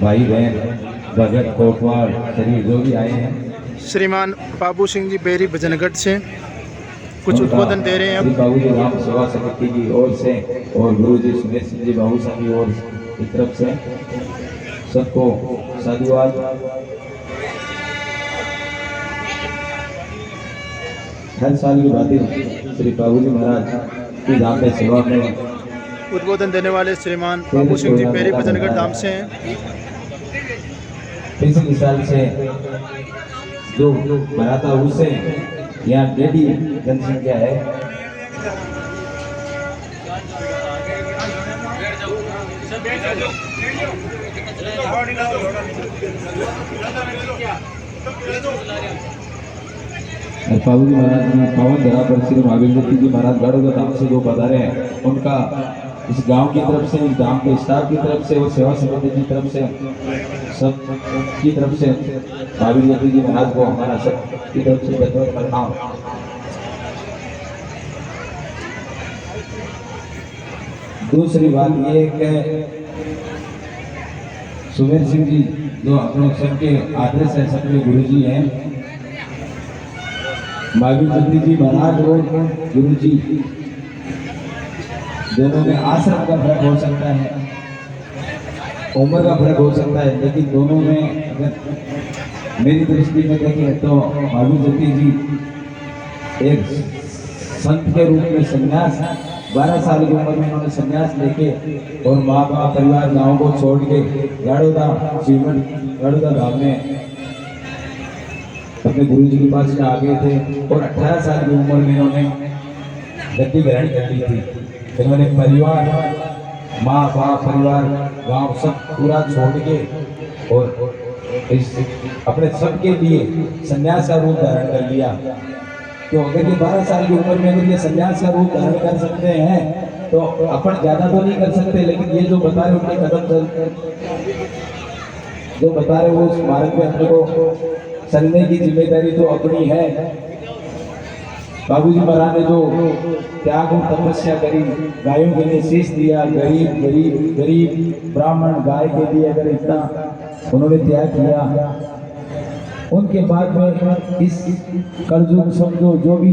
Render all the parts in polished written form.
भाई बहन भगत कोटवाल शरीर जो भी आए हैं, श्रीमान बाबू सिंह जी बेरी भजनगढ़ से कुछ उद्बोधन दे रहे हैं। श्री बाबू जी राम सेवा समिति की ओर से और गुरु जी सुमेर सिंह जी बाबू साहब की ओर की तरफ से सबको साधुवाद। हर साल की बातें श्री बाबू जी महाराज की धाम में सेवा में उद्बोधन देने वाले श्रीमान बाबू सिंह जी बेरी भजनगढ़ धाम से हैं। पिछले साल से जो भरा था उससे यहाँ डेढ़ी जनसंख्या है। बाबू जी महाराज पावन धरा पर श्री महावीर जी महाराज गढ़ धाम से जो पधारे हैं, उनका इस गांव की तरफ से, इस धाम के स्टाफ की तरफ से और सेवा समिति की तरफ से, सब की तरफ से महावीर जी महाराज को हमारा सब की तरफ से धन्यवाद प्रणाम। दूसरी बात ये कि सुमेर सिंह जी जो अपने सबके आदर्श है, सबके गुरु जी हैं, महावीर जी महाराज और गुरु जी दोनों में आश्रम का फर्क हो सकता है, उम्र का फर्क हो सकता है, लेकिन दोनों में अगर मेरी दृष्टि में देखें तो महावीर जी एक संत के रूप में संन्यास 12 साल की उम्र में उन्होंने संन्यास लेके और माँ बाप परिवार गाँव को छोड़ के गाड़ोदा धाम में अपने गुरु जी के पास में आ गए थे और 18 साल की उम्र में इन्होंने गद्दी ग्रहण कर ली थी। इन्होंने परिवार, माँ बाप, परिवार, गांव सब पूरा छोड़ के और इस अपने सबके लिए संन्यास का रूप धारण कर लिया। तो अगर ये 12 साल की उम्र में अगर ये संन्यास का रूप धारण कर सकते हैं तो अपन ज्यादा तो नहीं कर सकते, लेकिन ये जो बता रहे उनके कदम जो बता रहे वो उस मार्ग में अपने को चलने की जिम्मेदारी तो अपनी है। बाबूजी महाराज ने जो त्याग और तपस्या करी, गायों के लिए शीश दिया, गरीब ब्राह्मण गाय के लिए अगर इतना उन्होंने त्याग किया, उनके बाद में इस कलयुग समझो जो भी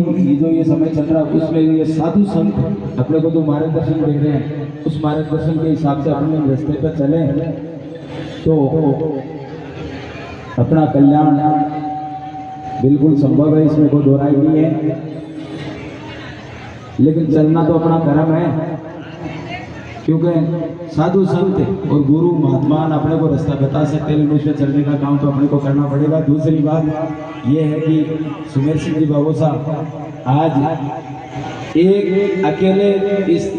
ये समय चल रहा है उसमें ये साधु संत अपने को जो मार्गदर्शन दे रहे हैं, उस मार्गदर्शन के हिसाब से अपने रास्ते पर चले तो अपना कल्याण बिल्कुल संभव है, इसमें कोई दो राय नहीं है। लेकिन चलना तो अपना कर्म है, क्योंकि साधु संत और गुरु महात्मान अपने को रास्ता बता सकते हैं, लेकिन उसमें चलने का काम तो अपने को करना पड़ेगा। दूसरी बात ये है कि सुमेर सिंह जी बाबू साहब आज एक अकेले इस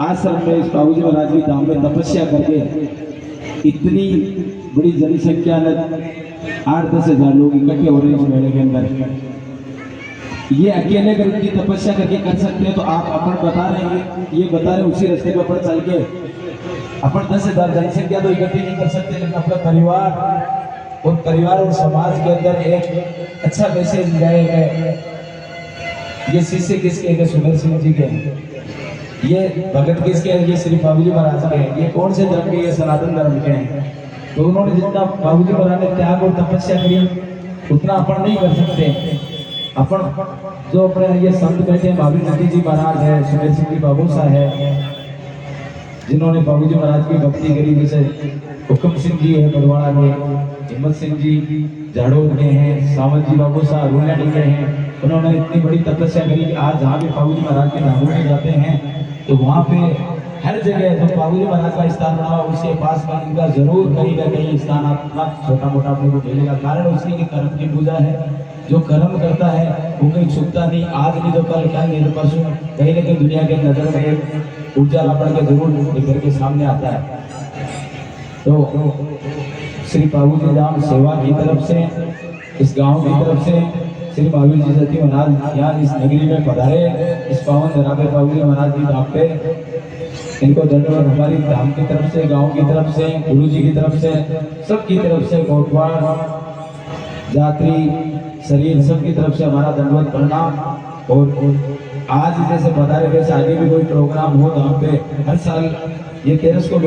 आश्रम में, इस बाबूजी महाराज की धाम में तपस्या करके इतनी बड़ी जनसंख्या ने 8-10 हज़ार लोग इकट्ठे हो रहे हैं इस मेले के अंदर, ये अकेले अगर इतनी तपस्या करके कर सकते हैं तो आप अपन बता रहे हैं, ये बता रहे उसी रास्ते पर चल के अपन 10,000 जनसंख्या तो इकट्ठी नहीं कर सकते, लेकिन अपना परिवार और समाज के अंदर एक अच्छा मैसेज जाएगा। ये शिष्य किसके हैं? सुमेर सिंह जी के हैं। ये भगत किसके हैं? ये श्री बाबूजी महाराज के हैं। ये कौन से धर्म के? ये सनातन धर्म के हैं। तो उन्होंने जितना बाबूजी महाराज ने त्याग और तपस्या करी उतना अपन नहीं कर सकते। अपन जो अपने ये संत बैठे हैं, महावीर जी महाराज है, सुमेर सिंह जी बाबू साहब है, जिन्होंने बाबूजी महाराज की भक्ति करी, जैसे हुक्म सिंह जी है बड़वाड़ा के, हिम्मत सिंह जी झाड़ोद के हैं, सावंत जी बाबू साहब रुलाडी के हैं, उन्होंने इतनी बड़ी तपस्या करी कि आज जहाँ भी बाबूजी महाराज के धामों में जाते हैं तो वहाँ पे हर जगह जो बाबूजी महाराज का स्थान बना हुआ उसके पास में इनका जरूर कहीं ना कहीं स्थान अपना छोटा मोटा अपने को मिलेगा। कारण उसकी कि कर्म की पूजा है, जो कर्म करता है वो कहीं छुपता नहीं, आज नहीं तो कल, कल नहीं तो परसों, कहीं ना कहीं दुनिया के नजर में ऊर्जा लपड़ के जरूर निकल के सामने आता है। तो श्री बाबूजी धाम सेवा की तरफ से, इस गांव की तरफ से श्री महावीर जी महाराज यहाँ इस नगरी में पधारे, इस पावन धरा पे बाबूजी महाराज की धाम पे इनको धन्यवाद हमारी धाम की तरफ से, गांव की तरफ से, गुरु जी की तरफ से, सबकी तरफ से, कोटवाल यात्री शरीर सबकी तरफ से हमारा धन्यवाद प्रणाम। और आज जैसे बता रहे वैसे आगे भी कोई प्रोग्राम हो धाम पे, हर साल ये 13 को